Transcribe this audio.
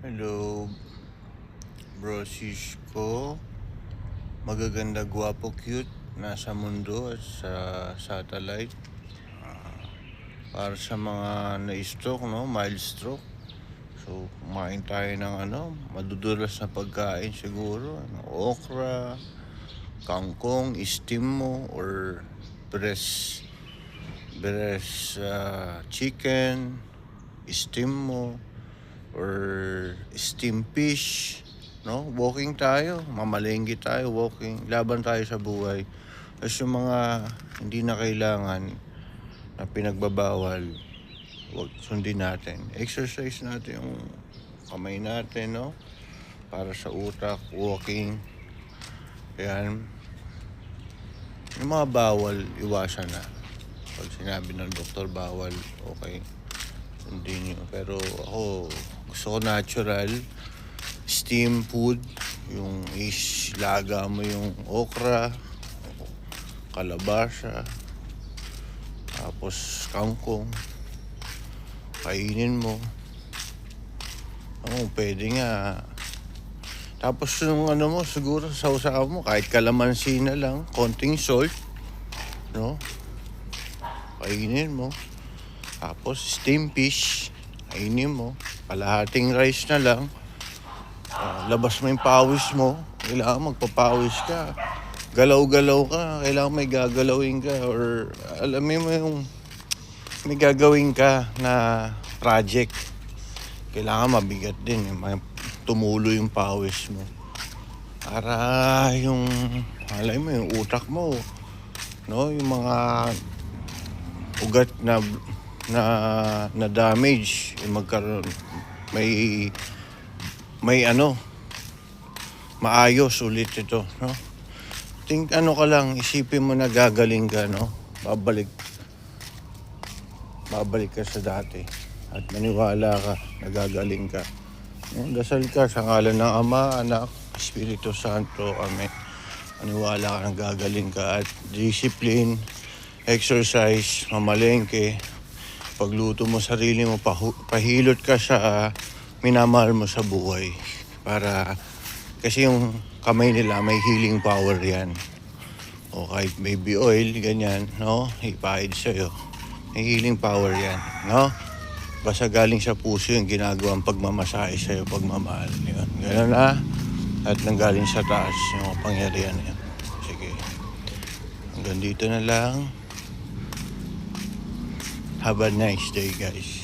Hello, brosis ko. Magaganda, gwapo, cute. Nasa mundo at sa satellite. Para sa mga na-stroke, no? Mild stroke. So, kumain tayo ng madudulas na pagkain siguro. Okra, kangkong, steam mo, or breast chicken, steam mo, or steam fish, no? Walking tayo, mamalengke tayo, walking, laban tayo sa buhay. Tapos yung mga hindi na kailangan na pinagbabawal, wag sundin natin. Exercise natin yung kamay natin, no? Para sa utak, walking. Yan. Yung mga bawal, iwasan na. Pag sinabi ng doktor bawal, okay, sundin nyo. Pero ako, gusto ko natural, steam food, yung laga mo yung okra, kalabasa, tapos kangkong, kainin mo. Pwede nga. Tapos yung mo, siguro sausaw mo, kahit kalamansi na lang, konting salt, no? Kainin mo. Tapos steam fish, kainin mo. Kalahating rice na lang. Labas mo yung pawis mo. Kailangan magpapawis ka. Galaw-galaw ka. Kailangan may gagalawin ka. Or alam mo yung may gagawin ka na project. Kailangan mabigat din. Tumulo yung pawis mo. Para yung, alam mo, yung utak mo, no? Yung mga ugat na damage, magkaroon, may maayos ulit ito, no? Think ka lang, isipin mo na gagaling ka, no? Babalik ka sa dati at maniwala ka, nagagaling ka. Dasal ka sa ngalan ng Ama, Anak, Espiritu Santo, Amen. Maniwala ka, nagagaling ka. At discipline, exercise, mamalengke, pagluto mo sarili mo, pahilot ka sa minamahal mo sa buhay. Kasi yung kamay nila may healing power yan. O kahit baby oil, ganyan, no? Ipahid sa'yo. May healing power yan, no? Basta galing sa puso yung ginagawang pagmamasahe sa'yo, pagmamahal. Yun. Ganun na. At nanggaling sa taas yung pangyarihan yan. Sige. Hanggang dito na lang. Have a nice day, guys.